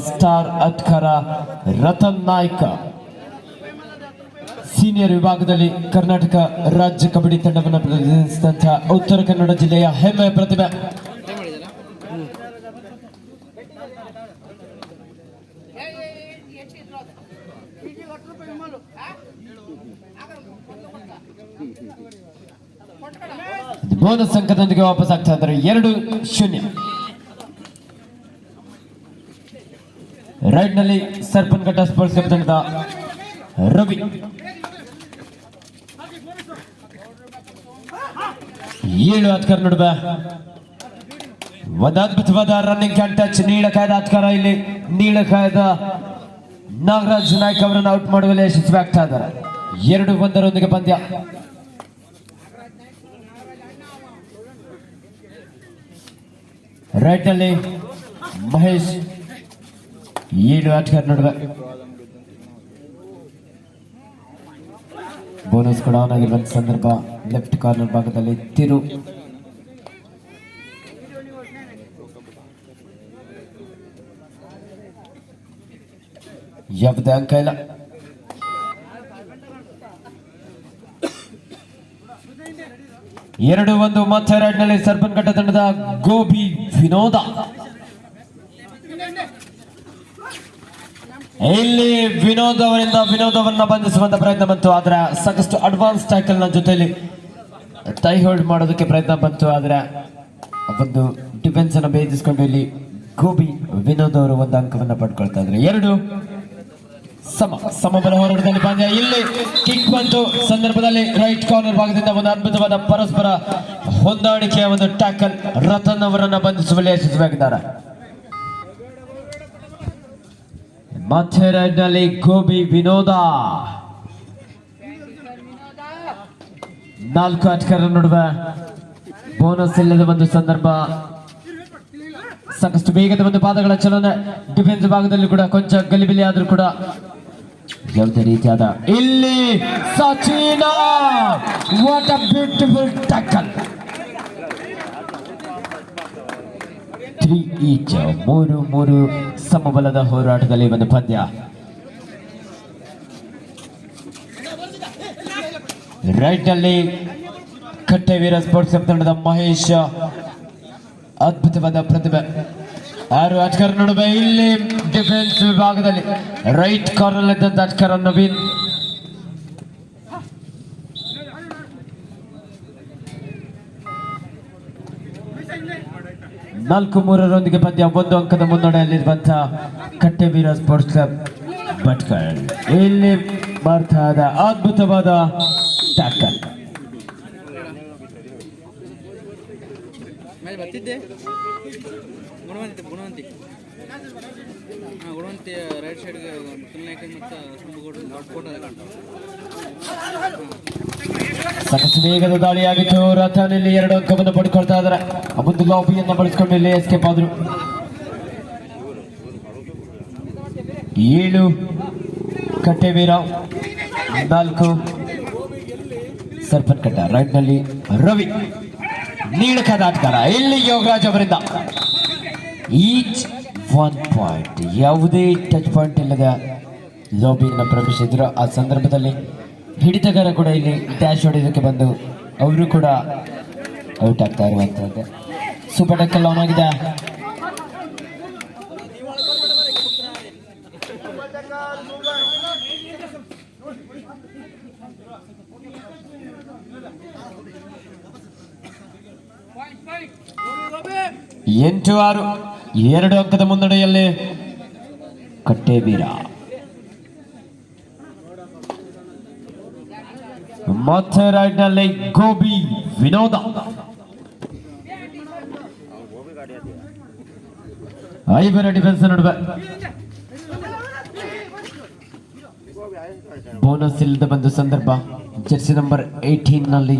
Star ಅಟ್ಕರ Ratan Naik senior ವಿಭಾಗದಲ್ಲಿ ಕರ್ನಾಟಕ ರಾಜ್ಯ ಕಬಡ್ಡಿ ತಂಡವನ್ನು ಪ್ರತಿನಿಧಿಸಿದಂತಹ ಉತ್ತರ ಕನ್ನಡ ಜಿಲ್ಲೆಯ ಹೆಮ್ಮೆಯ ಪ್ರತಿಭೆ. ಬೋನಸ್ ಅಂಕದೊಂದಿಗೆ ವಾಪಸ್ ಆಗ್ತಾ ಇದ್ದಾರೆ 2-0. ರೈಟ್ ನಲ್ಲಿ ಸರ್ಪನ್ಘಟ್ಟ ಸ್ಪೋರ್ಟ್ಸ್ ಕ್ಲಬ್ ತಂಡದ ರವಿ 7 ಅಟ್ಕರ್ ನಡುವೆ ಒಂದು ಅದ್ಭುತವಾದ ರನ್ನಿಂಗ್ ಕ್ಯಾನ್ ಟಚ್. ನೀಳಕಾಯದ ಅಟ್ಕರ ಇಲ್ಲಿ ನೀಳಕಾಯದ ನಾಗರಾಜ್ ನಾಯ್ಕ ಅವರನ್ನು ಔಟ್ ಮಾಡುವಲ್ಲಿ ಯಶಸ್ವಿ ಆಗ್ತಾ ಇದ್ದಾರೆ. 2-1 ಪಂದ್ಯ. ರೈಟ್ ನಲ್ಲಿ ಮಹೇಶ್ 7 ಅಟ್ಕರ್ ನಡುವೆ ಬೋನಸ್ ಕೂಡ ಆನ್ ಆಗಿರುವಂತಹ ಸಂದರ್ಭ. ಲೆಫ್ಟ್ ಕಾರ್ನರ್ ಭಾಗದಲ್ಲಿ ತಿರು ಯಾವುದೇ ಅಂಕ ಇಲ್ಲ. 2-1 ಮತ್ತೆ ರೈಟ್ ನಲ್ಲಿ ಸರ್ಪನ್ಘಟ್ಟ ತಂಡದ ಗೋಬಿ ವಿನೋದ. ಇಲ್ಲಿ ವಿನೋದ್ ಅವರನ್ನ ಬಂಧಿಸುವಂತ ಪ್ರಯತ್ನ ಬಂತು, ಆದ್ರೆ ಸಾಕಷ್ಟು ಅಡ್ವಾನ್ಸ್ ಟ್ಯಾಕಲ್ ನ ಜೊತೆಯಲ್ಲಿ ಟೈ ಹೋಲ್ಡ್ ಮಾಡೋದಕ್ಕೆ ಪ್ರಯತ್ನ ಬಂತು, ಆದ್ರೆ ಒಂದು ಡಿಫೆನ್ಸ್ ಅನ್ನು ಭೇದಿಸಿಕೊಂಡು ಇಲ್ಲಿ ಗೋಬಿ ವಿನೋದ್ ಅವರು ಒಂದು ಅಂಕವನ್ನ ಪಡ್ಕೊಳ್ತಾ ಇದ್ದಾರೆ. 2 ಸಮಬಲ ಹೋರಾಟದಲ್ಲಿ ಪಂದ್ಯ. ಇಲ್ಲಿ ಕಿಕ್ ಬಂತು ಸಂದರ್ಭದಲ್ಲಿ ರೈಟ್ ಕಾರ್ನರ್ ಭಾಗದಿಂದ ಒಂದು ಅದ್ಭುತವಾದ ಪರಸ್ಪರ ಹೊಂದಾಣಿಕೆಯ ಒಂದು ಟ್ಯಾಕಲ್. ರತನ್ ಅವರನ್ನ ಬಂಧಿಸುವಲ್ಲಿ ಯಶಸ್ವಿಯಾಗಿದ್ದಾರೆ. ಮತ್ತೆ ರೈಟ್ ನಲ್ಲಿ ಗೋಬಿ ವಿನೋದ 4 ಅಟ್ಕರ ನಡುವೆ ಬೋನಸ್ ಇಲ್ಲದ ಒಂದು ಸಂದರ್ಭ. ಸಾಕಷ್ಟು ವೇಗದ ಒಂದು ಪಾದಗಳ ಚಲನೆ. ಡಿಫೆನ್ಸ್ ಭಾಗದಲ್ಲಿ ಕೂಡ ಕೊಂಚ ಗಲಿಬಿಲಿ ಆದ್ರೂ ಕೂಡ ಯಾವುದೇ ರೀತಿಯಾದ ಇಲ್ಲಿ Sachin what a beautiful tackle. 3 each 3 ಸಮಬಲದ ಹೋರಾಟದಲ್ಲಿ ಒಂದು ಪಂದ್ಯ. ರೈಟ್ ನಲ್ಲಿ ಕಟ್ಟೆವೀರ ಸ್ಪೋರ್ಟ್ಸ್ ಕ್ಲಬ್ ತಂಡದ ಮಹೇಶ್ ಅದ್ಭುತವಾದ ಪ್ರತಿಭೆ. 6 ಅಟ್ಕರ್ ನಡುವೆ ಇಲ್ಲಿ ಡಿಫೆನ್ಸ್ ವಿಭಾಗದಲ್ಲಿ ರೈಟ್ ಕಾರ್ನರ್ ಇದ್ದಂತ ಅಟ್ಕರ್ ನವೀನ್. ನಾಲ್ಕು 3 ಪಂದ್ಯ. 1 ಅಂಕದ ಮುನ್ನಡೆಯಲ್ಲಿರುವಂತಹ ಕಟ್ಟೆವೀರ ಸ್ಪೋರ್ಟ್ಸ್ ಕ್ಲಬ್ ಭಟ್ಕಳ. ಇಲ್ಲಿ ಬರ್ತಾದ ಅದ್ಭುತವಾದ ಟ್ಯಾಕಲ್. ರೈಟ್ ಸೈಡ್ ಸಾಕಷ್ಟು ವೇಗದ ದಾಳಿಯಾಗಿತ್ತು. ರತನ್ ಇಲ್ಲಿ 2 ಅಂಕವನ್ನು ಪಡ್ಕೊಳ್ತಾ ಇದ್ದಾರೆ. ಒಂದು ಲಾಬಿಯನ್ನು ಬಳಸಿಕೊಂಡು ಇಲ್ಲಿ ಎಸ್ಕೇಪ್ ಆದ್ರು. 7 ಕಟ್ಟೆವೀರ 4 ಸರ್ಪನ್ಘಟ್ಟ. ರೈಟ್ ನಲ್ಲಿ ರವಿ ನೀಳಕಾದ ಆಟಗಾರ. ಇಲ್ಲಿ ಯೋಗರಾಜ್ ಅವರಿಂದ ಈಚ್ 1 ಪಾಯಿಂಟ್. ಯಾವುದೇ ಟಚ್ ಪಾಯಿಂಟ್ ಇಲ್ಲದ ಲಾಬಿಯನ್ನು ಪ್ರವೇಶಿಸಿದ್ರು. ಆ ಸಂದರ್ಭದಲ್ಲಿ ಹಿಡಿತಗಾರ ಕೂಡ ಇಲ್ಲಿ ಡ್ಯಾಶ್ ಹೊಡೆಯೋದಕ್ಕೆ ಬಂದು ಅವರು ಕೂಡ ಔಟ್ ಆಗ್ತಾ ಇರುವಂತದ್ದು. ಸೂಪರ್ ಟಕ್ಕಲ್ ಆನ್ ಆಗಿದೆ. ಎಂಟು 6 2 ಅಂಕದ ಮುನ್ನಡೆಯಲ್ಲಿ ಕಟ್ಟೆವೀರ. ಮತ್ತೆ ರೈಟ್ ನಲ್ಲಿ ಗೋಬಿ ವಿನೋದ. 5 ಡಿಫೆನ್ಸ್ ನಡುವೆ ಬೋನಸ್ ಇಲ್ಲದ ಬಂದ ಸಂದರ್ಭ. ಜರ್ಸಿ ನಂಬರ್ 18 ನಲ್ಲಿ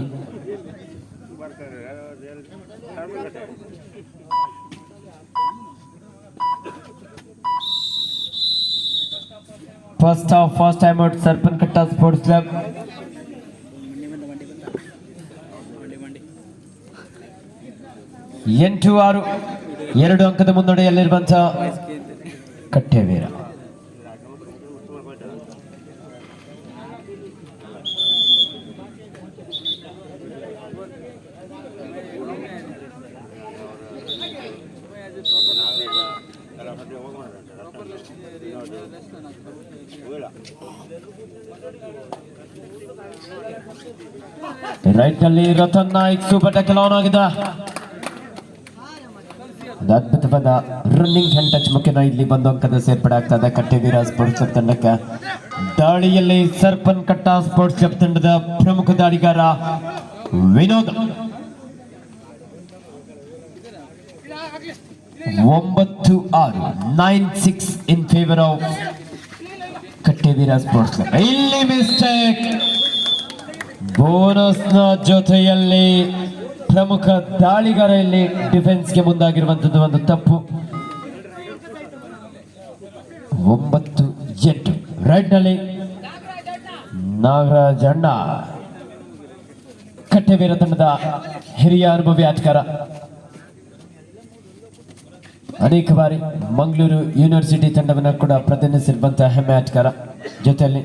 first time out Sarpanghatta sports club. 8-6 2 ಅಂಕದ ಮುನ್ನಡೆಯಲ್ಲಿರುವಂತಹ ಕಟ್ಟೆವೀರ. ರೈಟ್ ನಲ್ಲಿ Ratan Naik super tackle on ಆಗಿದೆ. ಅದ್ಭುತವಾದ ರನ್ನಿಂಗ್ ಹ್ಯಾಂಡ್ ಟಚ್ ಮುಖ್ಯನ ಇಲ್ಲಿ ಬಂದು ಅಂಕದ ಸೇರ್ಪಡೆ ಆಗ್ತಾ ಇದೆ ಕಟ್ಟೆವೀರ ಸ್ಪೋರ್ಟ್ಸ್ ಕ್ಲಬ್ ತಂಡಕ್ಕೆ. ದಾಳಿಯಲ್ಲಿ ಸರ್ಪನ್ ಕಟ್ಟ ಸ್ಪೋರ್ಟ್ಸ್ ಕ್ಲಬ್ ತಂಡದ ಪ್ರಮುಖ ದಾಳಿಗಾರ Vinod. 9-6 9-6 in favour of Katteveera sports club. ಇಲ್ಲಿ ಮಿಸ್ಟೇಕ್. ಬೋನಸ್ ನ ಜೊತೆಯಲ್ಲಿ ಪ್ರಮುಖ ದಾಳಿಗಾರ ಇಲ್ಲಿ ಡಿಫೆನ್ಸ್ಗೆ ಮುಂದಾಗಿರುವಂತದ್ದು ಒಂದು ತಪ್ಪು. 9-8 ರೈಟ್ ನಲ್ಲಿ ನಾಗರಾಜ್ ಅಣ್ಣ ಕಟ್ಟೆವೀರ ತಂಡದ ಹಿರಿಯ ಅನುಭವಿ ಆಟಗಾರ. ಅನೇಕ ಬಾರಿ ಮಂಗಳೂರು ಯೂನಿವರ್ಸಿಟಿ ತಂಡವನ್ನು ಕೂಡ ಪ್ರತಿನಿಧಿಸಿರುವಂತಹ ಹೆಮ್ಮೆ ಆಟಗಾರ. ಜೊತೆಯಲ್ಲಿ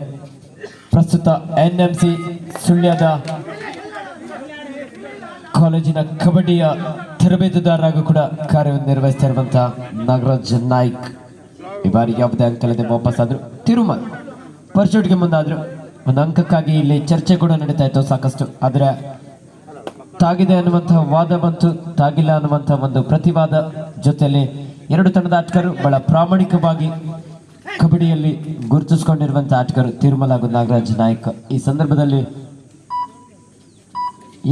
ಪ್ರಸ್ತುತ NMC ಸುಳ್ಯದ ಕಾಲೇಜಿನ ಕಬಡ್ಡಿಯ ತರಬೇತುದಾರರಾಗೂ ಕೂಡ ಕಾರ್ಯನಿರ್ವಹಿಸ್ತಾ ಇರುವಂತಹ ನಾಗರಾಜ್ ನಾಯ್ಕ್ ಈ ಬಾರಿ ಯಾವುದೇ ಅಂಕಲದೆ ವಾಪಸ್ ಆದ್ರು. ತಿರುಮಲ್ ಪರ್ಶೂಟ್ಗೆ ಮುಂದಾದ್ರು. ಒಂದು ಅಂಕಕ್ಕಾಗಿ ಇಲ್ಲಿ ಚರ್ಚೆ ಕೂಡ ನಡೀತಾ ಇತ್ತು ಸಾಕಷ್ಟು. ಆದರೆ ತಾಗಿದೆ ಅನ್ನುವಂತಹ ವಾದ ಬಂತು, ತಾಗಿಲ್ಲ ಅನ್ನುವಂತಹ ಒಂದು ಪ್ರತಿವಾದ. ಜೊತೆಯಲ್ಲಿ ಎರಡು ತಂಡದ ಆಟಗಾರರು ಬಹಳ ಪ್ರಾಮಾಣಿಕವಾಗಿ ಕಬಡ್ಡಿಯಲ್ಲಿ ಗುರುತಿಸಿಕೊಂಡಿರುವಂತಹ ಆಟಗಾರರು ತಿರುಮಲ ಹಾಗೂ ನಾಗರಾಜ್ ನಾಯ್ಕ್. ಈ ಸಂದರ್ಭದಲ್ಲಿ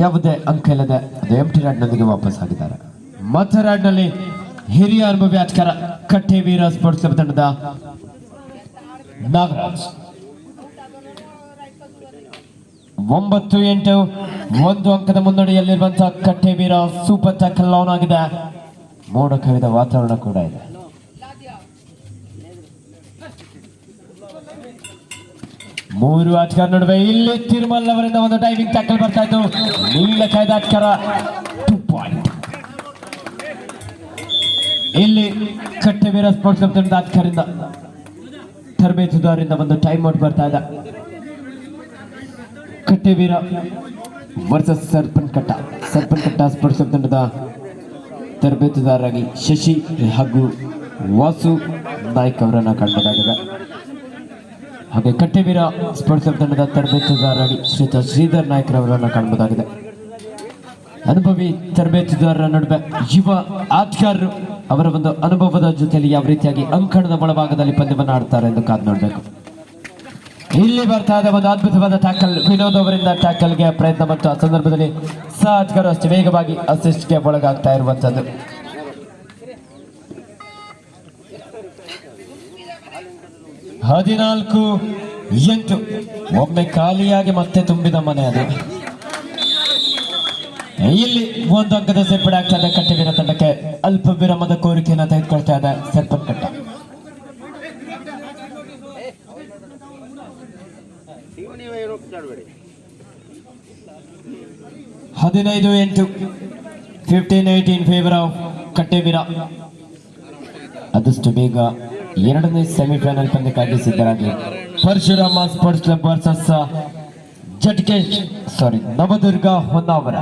ಯಾವುದೇ ಅಂಕ ಇಲ್ಲದೆ ಅದು ಎಂಟಿ ರಾಡ್ನೊಂದಿಗೆ ವಾಪಸ್ ಆಗಿದ್ದಾರೆ. ಮತ ರಾಡ್ನಲ್ಲಿ ಹಿರಿಯ ಅನುಭವಿ ಆಟಗಾರ ಕಟ್ಟೆವೀರ ಸ್ಪೋರ್ಟ್ಸ್ ಕ್ಲಬ್ ತಂಡದ ನಾಗರಾಜ್. 9-8 1 ಅಂಕದ ಮುನ್ನಡೆಯಲ್ಲಿರುವಂತಹ ಕಟ್ಟೆವೀರ ಸೂಪರ್ ಟ್ಯಾಕಲ್ ಆನ್ ಆಗಿದೆ. ಮೋಡ ಕವಿದ ವಾತಾವರಣ ಕೂಡ ಇದೆ. ಮೂರು ಆಟಗಾರ ನಡುವೆ ಇಲ್ಲಿ ತಿರುಮಲ್ ಅವರಿಂದ ಒಂದು ಡೈವಿಂಗ್ ಟ್ಯಾಕಲ್ ಬರ್ತಾ ಇತ್ತು. ನೀಲ ಕಾಯ್ದ ಆಟಗಾರ 2 ಪಾಯಿಂಟ್. ಇಲ್ಲಿ ಕಟ್ಟೆವೀರ ಸ್ಪೋರ್ಟ್ಸ್ ಕ್ಲಬ್ ತಂಡದ ಆಟಗಾರರಿಂದ ತರಬೇತುದಾರರಿಂದ ಒಂದು ಟೈಮ್ ಔಟ್ ಬರ್ತಾ ಇದೆ. ಕಟ್ಟೆವೀರ ವರ್ಸಸ್ ಸರ್ಪನ್ ಕಟ್ಟ ಸ್ಪೋರ್ಟ್ಸ್ ಕ್ಲಬ್ ತಂಡದ ತರಬೇತುದಾರರಾಗಿ ಶಶಿ ಹಾಗೂ ವಾಸು ನಾಯ್ಕ್ ಅವರನ್ನು ಕಾಣಬಹುದಾಗಿದೆ. ಹಾಗೆ ಕಟ್ಟೆವೀರ ಸ್ಪೋರ್ಟ್ಸ್ ಕ್ಲಬ್ ತಂಡದ ತರಬೇತುದಾರರಾಗಿ ಶ್ರೀಧರ್ ನಾಯ್ಕ್ ಅವರನ್ನು ಕಾಣಬಹುದಾಗಿದೆ. ಅನುಭವಿ ತರಬೇತುದಾರರ ನಡುವೆ ಯುವ ಆಟಗಾರರು ಅವರ ಒಂದು ಅನುಭವದ ಜೊತೆಯಲ್ಲಿ ಯಾವ ರೀತಿಯಾಗಿ ಅಂಕಣದ ಒಳಭಾಗದಲ್ಲಿ ಪಂದ್ಯವನ್ನು ಆಡ್ತಾರೆ ಎಂದು ಕಾದು ನೋಡಬೇಕು. ಇಲ್ಲಿ ಬರ್ತಾ ಇದೆ ಒಂದು ಅದ್ಭುತವಾದ ಟ್ಯಾಕಲ್. ವಿನೋದ್ ಅವರಿಂದ ಟ್ಯಾಕಲ್ಗೆ ಪ್ರಯತ್ನ ಮತ್ತು ಆ ಸಂದರ್ಭದಲ್ಲಿ ಸಹ ಆಟಗಾರರು ಅಷ್ಟು ವೇಗವಾಗಿ ಅಸಿಸ್ಟ್ಗೆ ಒಳಗಾಗ್ತಾ ಇರುವಂತದ್ದು. ಹದಿನಾಲ್ಕು 8 ಒಮ್ಮೆ ಖಾಲಿಯಾಗಿ ಮತ್ತೆ ತುಂಬಿದ ಮನೆ ಅದು. ಇಲ್ಲಿ ಒಂದು ಅಂಕದ ಸೇರ್ಪಡೆ ಆಗ್ತಾ ಇದೆ ಕಟ್ಟೆವೀರ ತಂಡಕ್ಕೆ. ಅಲ್ಪ ವಿರಾಮದ ಕೋರಿಕೆಯನ್ನು ತೆಗೆದುಕೊಳ್ತಾ ಇದೆ ಸರ್ಪನ್ ಕಟ್ಟ. 15-8 15-8 ಇನ್ ಫೇವರ್ ಆಫ್ ಕಟ್ಟೆವೀರ. ಆದಷ್ಟು ಬೇಗ ಎರಡನೇ ಸೆಮಿಫೈನಲ್ ಪಂದ್ಯಕ್ಕಾಗಿ ಸಿದ್ಧರಾಗಿ. Parashurama sports club versus Navadurga Honnavar.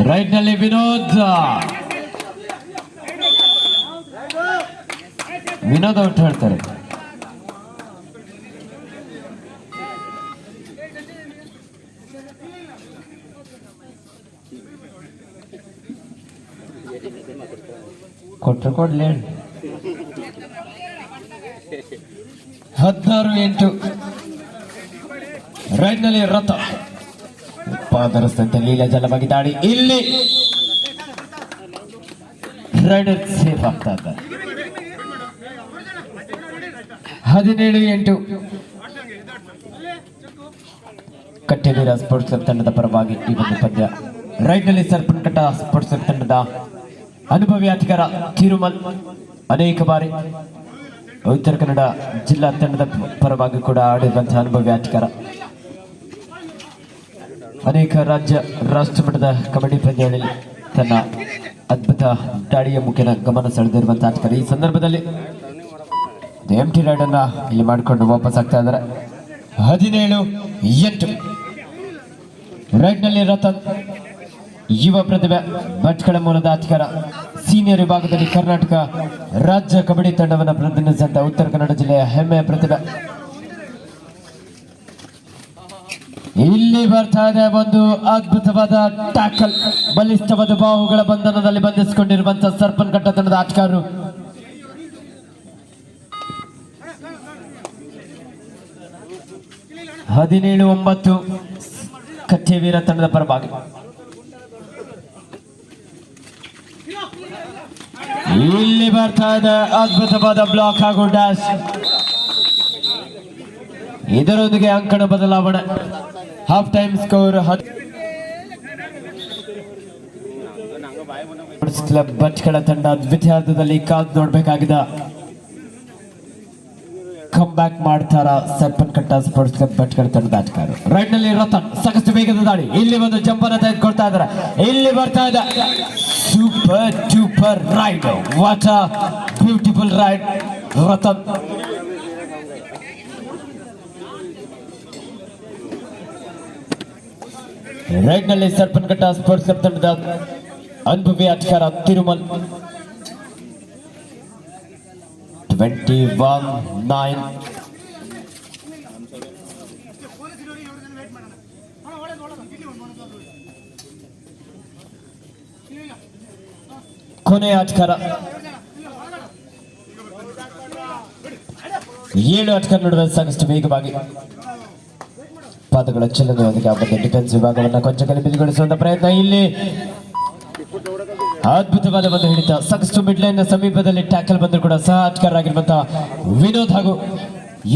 Right ನಲ್ಲಿ ವಿನೋದ್ ಔಟ್ ಹೇಳ್ತಾರೆ. ಕೊಡ್ಲಿ. 16-8 ರೈಟ್ ನಲ್ಲಿ ರಥ ಪಾದರಸ್ತಂತೆ ಲೀಲಾಜಲವಾಗಿ ದಾಳಿ. ಇಲ್ಲಿ ರೈಡರ್ ಸೇಫ್ ಆಗ್ತಾ ಇದ್ದಾರೆ. 17-8 ಕಟ್ಟೆವೀರ ಸ್ಪೋರ್ಟ್ಸ್ ಕ್ಲಬ್ ತಂಡದ ಪರವಾಗಿ ಈ ಒಂದು ಪಂದ್ಯ. ರೈಟ್ ನಲ್ಲಿ ಸರ್ಪನ್ ಕಟ್ಟ ಸ್ಪೋರ್ಟ್ಸ್ ಕ್ಲಬ್ ತಂಡದ ಅನುಭವಿ ಆಟಗಾರ ತಿರುಮಲ್. ಅನೇಕ ಬಾರಿ ಉತ್ತರ ಕನ್ನಡ ಜಿಲ್ಲಾ ತಂಡದ ಪರವಾಗಿ ಕೂಡ ಆಡಿರುವಂತಹ ಅನುಭವಿ ಆಟಗಾರ. ಅನೇಕ ರಾಷ್ಟ್ರ ಮಟ್ಟದ ಕಬಡ್ಡಿ ಪಂದ್ಯಗಳಲ್ಲಿ ತನ್ನ ಅದ್ಭುತ ದಾಳಿಯ ಮುಖೇನ ಗಮನ ಸೆಳೆದಿರುವಂತಹ ಆಟಗಾರ. ಈ ಸಂದರ್ಭದಲ್ಲಿ ಎಂಟಿ ರೈಡ್ ಅನ್ನ ಇಲ್ಲಿ ಮಾಡಿಕೊಂಡು ವಾಪಸ್ ಆಗ್ತಾ ಇದ್ದಾರೆ. 17-8 ರೈಡ್ ನಲ್ಲಿ ರತನ್ ಯುವ ಪ್ರತಿಭೆ ಭಟ್ಕಳ ಮೂಲದ ಆಟಗಾರ. ಸೀನಿಯರ್ ವಿಭಾಗದಲ್ಲಿ ಕರ್ನಾಟಕ ರಾಜ್ಯ ಕಬಡ್ಡಿ ತಂಡವನ್ನು ಪ್ರತಿನಿಧಿಸಿದಂತ ಉತ್ತರ ಕನ್ನಡ ಜಿಲ್ಲೆಯ ಹೆಮ್ಮೆಯ ಪ್ರತಿಭೆ. ಇಲ್ಲಿ ಬರ್ತಾ ಇದೆ ಒಂದು ಅದ್ಭುತವಾದ ಟ್ಯಾಕಲ್. ಬಲಿಷ್ಠವಾದ ಬಾಹುಗಳ ಬಂಧನದಲ್ಲಿ ಬಂಧಿಸಿಕೊಂಡಿರುವಂತಹ ಸರ್ಪನ್ಕಟ್ಟ ತಂಡದ ಆಟಗಾರರು. ಹದಿನೇಳು 9 ಕಚ್ಚೆವೀರ ತಂಡದ ಪರವಾಗಿ. ಇಲ್ಲಿ ಬರ್ತಾ ಇದೆ ಅದ್ಭುತವಾದ ಬ್ಲಾಕ್ ಹಾಗೂ ಡ್ಯಾಶ್. ಇದರೊಂದಿಗೆ ಅಂಕಣ ಬದಲಾವಣೆ. Half time score club Bhatkal ತಂಡ ದ್ವಿತೀಯಾರ್ಧದಲ್ಲಿ ಕಾದು ನೋಡಬೇಕಾಗಿದೆ. ಕಮ್ ಬ್ಯಾಕ್ ಮಾಡ್ತಾರ ಸರ್ಪನ್ಕಟ್ಟ ಸ್ಪೋರ್ಟ್ಸ್ ಕ್ಲಬ್ ಭಟ್ಕಳ ತಂಡದ ಆಟಗಾರರು. ರೈಡ್ ನಲ್ಲಿ ರತನ್ ಸಾಕಷ್ಟು ವೇಗದ ದಾಳಿ. ಇಲ್ಲಿ ಒಂದು ಜಂಪನ್ನ ತೆಗೆದುಕೊಳ್ತಾ ಇದ್ದಾರೆ. ಇಲ್ಲಿ ಬರ್ತಾ ಇದೆ super ride. What a beautiful ride Ratan. Ride ನಲ್ಲಿ ಸರ್ಪನ್ಕಟ್ಟ ಸ್ಪೋರ್ಟ್ಸ್ ಕ್ಲಬ್ ತಂಡದ ಅನುಭವಿ ಆಟಗಾರ ತಿರುಮಲ್. 21-9. ಕೊನೆಯ ಆಟಗಾರ 7 ಆಟಗಾರ ನಡುವೆ ಸಾಕಷ್ಟು ವೇಗವಾಗಿ ಪಾದಗಳ ಚಲನೆಯೊಂದಿಗೆ ಅವರ ಡಿಫೆನ್ಸ್ ವಿಭಾಗವನ್ನು ಕೊಂಚ ಗಲಿಬಿಲಿಗೊಳಿಸುವಂತ ಪ್ರಯತ್ನ. ಇಲ್ಲಿ ಅದ್ಭುತವಾದ ಒಂದು ಹಿಡಿತ. ಸಾಕಷ್ಟು ಮಿಡ್ ಲೈನ್ ಸಮೀಪದಲ್ಲಿ ಟ್ಯಾಕಲ್ ಬಂದರೂ ಕೂಡ ಸಹ ಆಟಗಾರರಾಗಿರುವಂತಹ ವಿನೋದ್ ಹಾಗೂ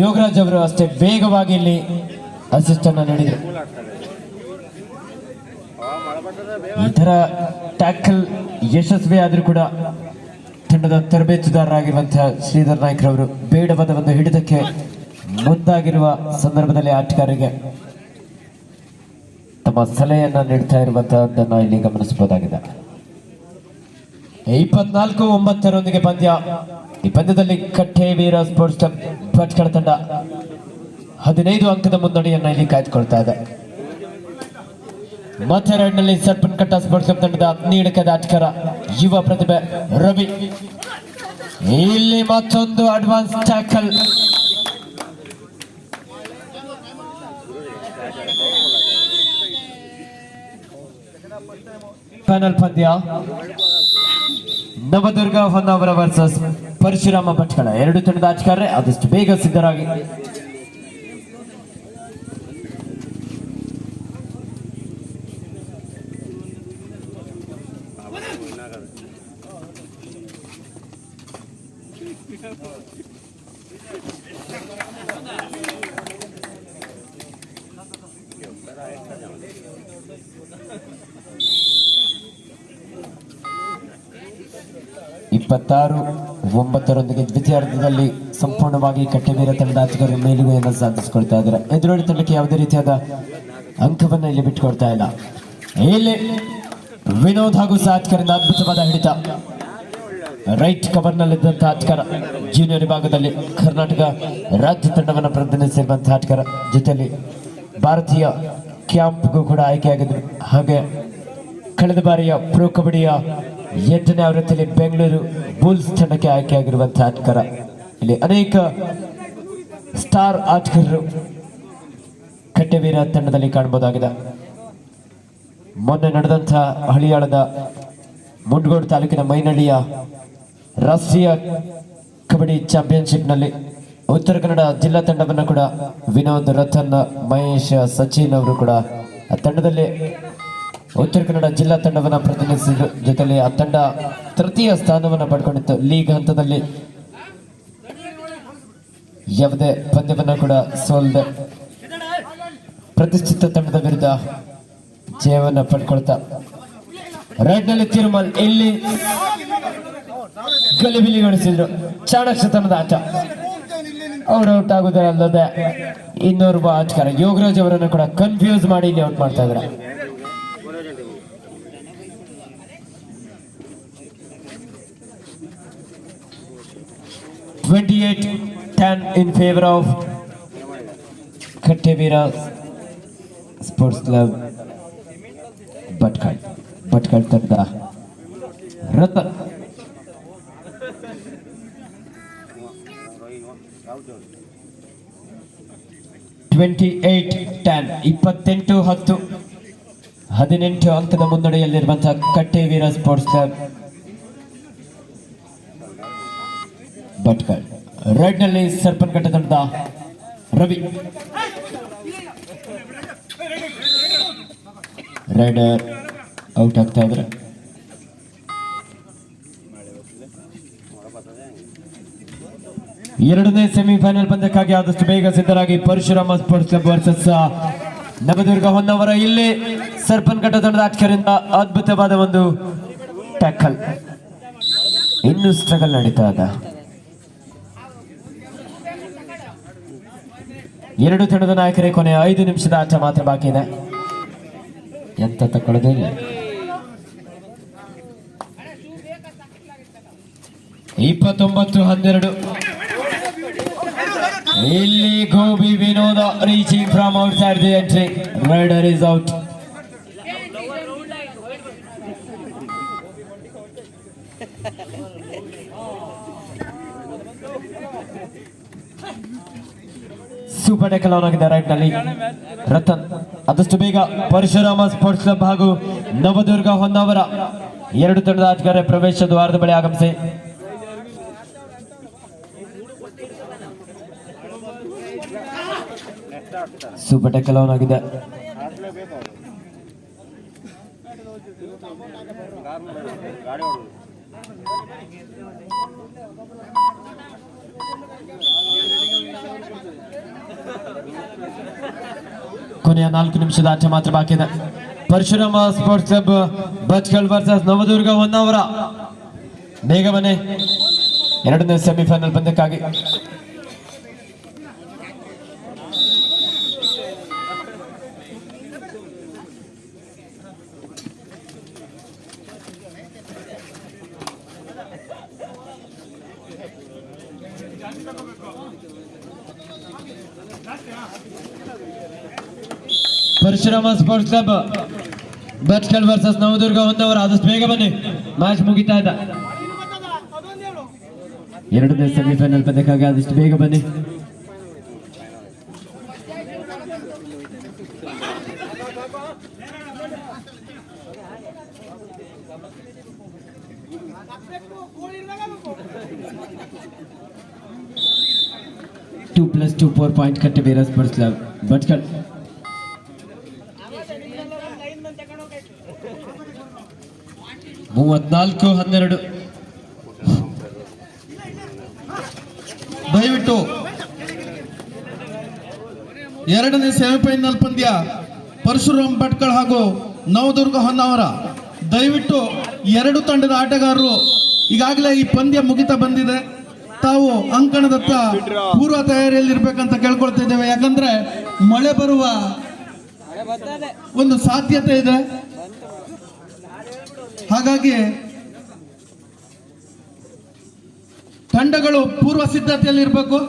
ಯೋಗರಾಜ್ ಅವರು ಅಷ್ಟೇ ವೇಗವಾಗಿ ಇಲ್ಲಿ ಅಸಿಸ್ಟ್ ಅನ್ನು ನೀಡಿದರು. ಈ ತರ ಟ್ಯಾಕಲ್ ಯಶಸ್ವಿ ಆದರೂ ಕೂಡ ತಂಡದ ತರಬೇತುದಾರರಾಗಿರುವಂತಹ ಶ್ರೀಧರ್ ನಾಯ್ಕರವರು ಬೇಡವಾದ ಒಂದು ಹಿಡಿತಕ್ಕೆ ಮುಂದಾಗಿರುವ ಸಂದರ್ಭದಲ್ಲಿ ಆಟಗಾರರಿಗೆ ತಮ್ಮ ಸಲಹೆಯನ್ನ ನೀಡ್ತಾ ಇರುವಂತಹದ್ದನ್ನು ಇಲ್ಲಿ ಗಮನಿಸಬಹುದಾಗಿದೆ. 24-9 ಪಂದ್ಯ. ಈ ಪಂದ್ಯದಲ್ಲಿ ಕಟ್ಟೆವೀರ ಸ್ಪೋರ್ಟ್ಸ್ ಕ್ಲಬ್ ಭಟ್ಕಳ ತಂಡ 15 ಅಂಕದ ಮುನ್ನಡೆಯನ್ನ ಇಲ್ಲಿ ಕಾಯ್ದುಕೊಳ್ತಾ ಇದೆ. ಮತ್ತೆ ರೈಡ್ ನಲ್ಲಿ ಸರ್ಪನ್ಕಟ್ಟ ಸ್ಪೋರ್ಟ್ಸ್ ಕ್ಲಬ್ ತಂಡದ ನೀಡಕದ ಆಟಗಾರ ಯುವ ಪ್ರತಿಭೆ ರವಿ. ಇಲ್ಲಿ ಮತ್ತೊಂದು ಅಡ್ವಾನ್ಸ್ ಟ್ಯಾಕಲ್. ಫೈನಲ್ ಪಂದ್ಯ ನವದುರ್ಗ ಹೊನ್ನಾವರ ವರ್ಸಸ್ ಪರಶುರಾಮ ಭಟ್ಕಳ. 2 ತಂಡದ ಆಟಗಾರರೇ ಆದಷ್ಟು ಬೇಗ ಸಿದ್ಧರಾಗಿ. ಇಪ್ಪತ್ತಾರು 9 ದ್ವಿತೀಯಾರ್ಧದಲ್ಲಿ ಸಂಪೂರ್ಣವಾಗಿ ಕಟ್ಟೆವೀರ ತಂಡದ ಆಟಗಾರರು ಮೇಲುಗೈಯನ್ನು ಸಾಧಿಸಿಕೊಳ್ತಾ ಇದ್ದಾರೆ. ಎದುರಾಳಿ ತಂಡಕ್ಕೆ ಯಾವುದೇ ರೀತಿಯಾದ ಅಂಕವನ್ನು ಇಲ್ಲಿ ಬಿಟ್ಟುಕೊಡ್ತಾ ಇಲ್ಲ. ಇಲ್ಲಿ ವಿನೋದ್ ಹಾಗೂ ಆಟಗಾರರಿಂದ ಅದ್ಭುತವಾದ ಹಿಡಿತ. ರೈಟ್ ಕವರ್ ನಲ್ಲಿದ್ದಂತಹ ಆಟಗಾರ ಜೂನಿಯರ್ ವಿಭಾಗದಲ್ಲಿ ಕರ್ನಾಟಕ ರಾಜ್ಯ ತಂಡವನ್ನು ಪ್ರತಿನಿಧಿಸಿರುವಂತಹ ಆಟಗಾರ. ಜೊತೆಯಲ್ಲಿ ಭಾರತೀಯ ಕ್ಯಾಂಪ್ಗೂ ಕೂಡ ಆಯ್ಕೆಯಾಗಿದ್ದರು. ಹಾಗೆ ಕಳೆದ ಬಾರಿಯ ಪ್ರೊ ಕಬಡ್ಡಿಯ 8ನೇ ಆವೃತ್ತಿಯಲ್ಲಿ ಬೆಂಗಳೂರು ಬುಲ್ಸ್ ತಂಡಕ್ಕೆ ಆಯ್ಕೆಯಾಗಿರುವಂತಹ ಆಟಗಾರ. ಇಲ್ಲಿ ಅನೇಕ ಸ್ಟಾರ್ ಆಟಗಾರರು ಕಟ್ಟೆವೀರ ತಂಡದಲ್ಲಿ ಕಾಣಬಹುದಾಗಿದೆ. ಮೊನ್ನೆ ನಡೆದಂತಹ ಹಳಿಯಾಳದ ಮುಂಡಗೋಡು ತಾಲೂಕಿನ ಮೈನಳ್ಳಿಯ ರಾಷ್ಟ್ರೀಯ ಕಬಡ್ಡಿ ಚಾಂಪಿಯನ್ಶಿಪ್ನಲ್ಲಿ ಉತ್ತರ ಕನ್ನಡ ಜಿಲ್ಲಾ ತಂಡವನ್ನು ಕೂಡ ವಿನೋದ್, ರತನ್, ಮಹೇಶ್, ಸಚಿನ್ ಅವರು ಕೂಡ ಆ ತಂಡದಲ್ಲಿ ಉತ್ತರ ಕನ್ನಡ ಜಿಲ್ಲಾ ತಂಡವನ್ನು ಪ್ರತಿನಿಧಿಸಿದ್ರು. ಜೊತೆಯಲ್ಲಿ ಆ ತಂಡ ತೃತೀಯ ಸ್ಥಾನವನ್ನು ಪಡ್ಕೊಂಡಿತ್ತು. ಲೀಗ್ ಹಂತದಲ್ಲಿ ಯಾವುದೇ ಪಂದ್ಯವನ್ನು ಕೂಡ ಸೋಲದೆ ಪ್ರತಿಷ್ಠಿತ ತಂಡದ ವಿರುದ್ಧ ಜಯವನ್ನು ಪಡ್ಕೊಳ್ತಾ ರೈಡ್ ನಲ್ಲಿ ತಿರುಮಲ್ ಇಲ್ಲಿ ಗಲಿಬಿಲಿಗೊಳಿಸಿದ್ರು. ಚಾಣಕ್ಷತನದ ಆಟ. ಅವ್ರು ಔಟ್ ಆಗೋದಲ್ಲದೆ ಇನ್ನೋರ್ವ ಆಟಗಾರ ಯೋಗರಾಜ್ ಅವರನ್ನು ಕೂಡ ಕನ್ಫ್ಯೂಸ್ ಮಾಡಿ ಇಲ್ಲಿ ಔಟ್ ಮಾಡ್ತಾ ಇದ್ದಾರೆ. (28-10) in favor of Kattevira Sports Club. Bhatkal ತಂಡ ರತನ್ 28-10 18 ಅಂಕದ ಮುನ್ನಡೆಯಲ್ಲಿರುವಂತಹ ಕಟ್ಟೆವೀರ ಸ್ಪೋರ್ಟ್ಸ್ ಕ್ಲಬ್. ಭಟ್ಕಲ್ ರೈಟ್ ನಲ್ಲಿ ಸರ್ಪನ್ಘಟ್ಟ ತಂಡದ ರವಿ ರೈಡರ್ ಔಟ್ ಆಗ್ತಾ ಇದ್ದಾರೆ. ಎರಡನೇ ಸೆಮಿಫೈನಲ್ ಪಂದ್ಯಕ್ಕಾಗಿ ಆದಷ್ಟು ಬೇಗ ಸಿದ್ಧರಾಗಿ Parashurama sports club versus Navadurga Honnavar. ಇಲ್ಲಿ ಸರ್ಪನ್ಘಟ್ಟ ತಂಡದ ಆಟಗಾರರಿಂದ ಅದ್ಭುತವಾದ ಒಂದು ಟ್ಯಾಕಲ್. ಇನ್ನು ಸ್ಟ್ರಗಲ್ ನಡೀತಾ ಇದೆ. ಎರಡು ತಂಡದ ನಾಯಕರೇ ಕೊನೆಯ 5 ನಿಮಿಷದ ಆಟ ಮಾತ್ರ ಬಾಕಿ ಇದೆ. ಎಂತ ತಕ್ಕೊಳ್ಳೋದೇ ಇಲ್ಲ. 29-12 ಇಲ್ಲಿ Gobi Vinoda reaching from outside the entry. Raider is out. Super tackle on ಆಗಿದೆ ರೈಟ್ ನಲ್ಲಿ ರತನ್. ಆದಷ್ಟು ಬೇಗ ಪರಶುರಾಮ ಸ್ಪೋರ್ಟ್ಸ್ ಕ್ಲಬ್ ಹಾಗೂ ನವದುರ್ಗ ಹೊನ್ನಾವರ ಎರಡು ತಂಡದ ಆಟಗಾರರ ಪ್ರವೇಶ ದ್ವಾರದ ಬಳಿ ಆಗಮಿಸಿ. ಸೂಪರ್ ಟ್ಯಾಕಲ್ ಆನ್ ಆಗಿದೆ. ಕೊನೆಯ 4 ನಿಮಿಷದ ಆಟ ಮಾತ್ರ ಬಾಕಿ ಇದೆ. Parashurama sports club Bhatkal versus Navadurga Honnavar. ಬೇಗ ಬನ್ನಿ ಎರಡನೇ ಸೆಮಿಫೈನಲ್ ಪಂದ್ಯಕ್ಕಾಗಿ. Parashurama sports club Bhatkal versus Navadurga Honnavar. ಆದಷ್ಟು ಬೇಗ ಬನ್ನಿ, ಮ್ಯಾಚ್ ಮುಗಿತಾ ಇದೆ. ಎರಡನೇ ಸೆಮಿಫೈನಲ್ ಪಂದ್ಯಕ್ಕಾಗಿ ಆದಷ್ಟು ಬೇಗ ಬನ್ನಿ. Two plus 2 4 point Kattevira Sports Club Bhatkal. ಮೂವತ್ನಾಲ್ಕು 12 ದಯವಿಟ್ಟು ಎರಡನೇ ಸೆಮಿಫೈನಲ್ ಪಂದ್ಯ ಪರಶುರಾಮ್ ಭಟ್ಕಳ ಹಾಗೂ ನವದುರ್ಗ ಹೊನ್ನಾವರ. ದಯವಿಟ್ಟು ಎರಡು ತಂಡದ ಆಟಗಾರರು ಈಗಾಗಲೇ ಈ ಪಂದ್ಯ ಮುಗಿತಾ ಬಂದಿದೆ. ತಾವು ಅಂಕಣದತ್ತ ಪೂರ್ವ ತಯಾರಿಯಲ್ಲಿರ್ಬೇಕಂತ ಕೇಳ್ಕೊಳ್ತಿದ್ದೇವೆ. ಯಾಕಂದ್ರೆ ಮಳೆ ಬರುವ ಒಂದು ಸಾಧ್ಯತೆ ಇದೆ. ಹಾಗಾಗಿ ತಂಡಗಳು ಪೂರ್ವ ಸಿದ್ಧತೆಯಲ್ಲಿ ಇರಬೇಕು.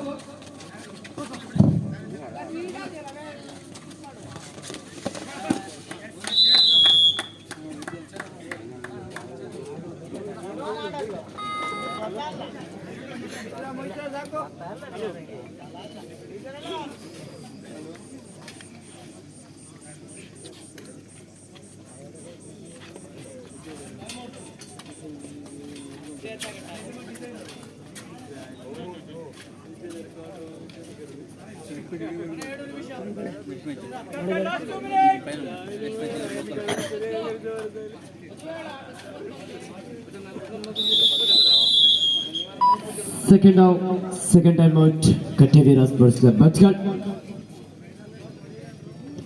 Second time out Kattevira Sports Club Bhatkal.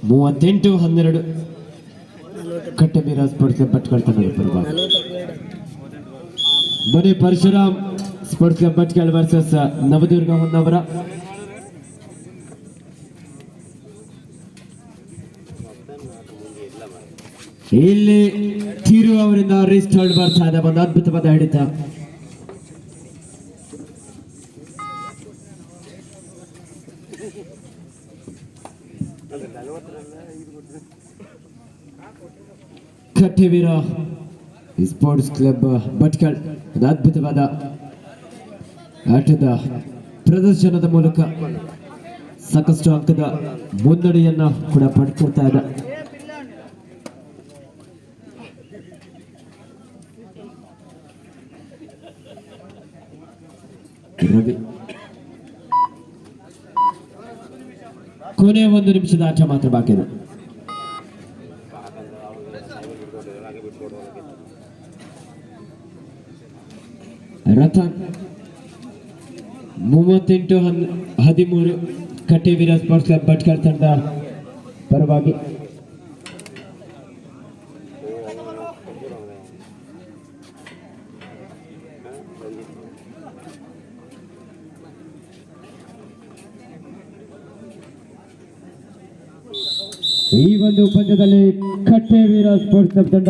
38-12 Kattevira Sports Club Bhatkal ತಂಡದ ಪರವಾಗಿ. ಬನ್ನಿ Parashuram sports club Bhatkal versus Navadurga Honnavar. ಇಲ್ಲಿ ತಿರು ಅವರಿಂದ ರಿಸ್ಟಾರ್ಟ್ ಬರ್ತಾ ಇದೆ. ಒಂದು ಅದ್ಭುತವಾದ ಹಿಡಿತ. ಕಟ್ಟೆವೀರ ಸ್ಪೋರ್ಟ್ಸ್ ಕ್ಲಬ್ ಭಟ್ಕಳ ಒಂದು ಅದ್ಭುತವಾದ ಆಟದ ಪ್ರದರ್ಶನದ ಮೂಲಕ ಸಾಕಷ್ಟು ಅಂಕದ ಮುನ್ನಡೆಯನ್ನ ಕೂಡ ಪಡ್ಕೊಳ್ತಾ ಇದೆ. ರವಿ ಕೊನೆ 1 ನಿಮಿಷದ ಆಟ ಮಾತ್ರ ಬಾಕಿ ಇದೆ. ರತನ್ 38-13 ಕಟ್ಟೆವೀರ ಸ್ಪೋರ್ಟ್ಸ್ ಕ್ಲಬ್ ಭಟ್ಕಳ ತಂಡ ಪರವಾಗಿ. ಈ ಒಂದು ಪಂದ್ಯದಲ್ಲಿ ಕಟ್ಟೆವೀರ ಸ್ಪೋರ್ಟ್ಸ್ ಕ್ಲಬ್ ತಂಡ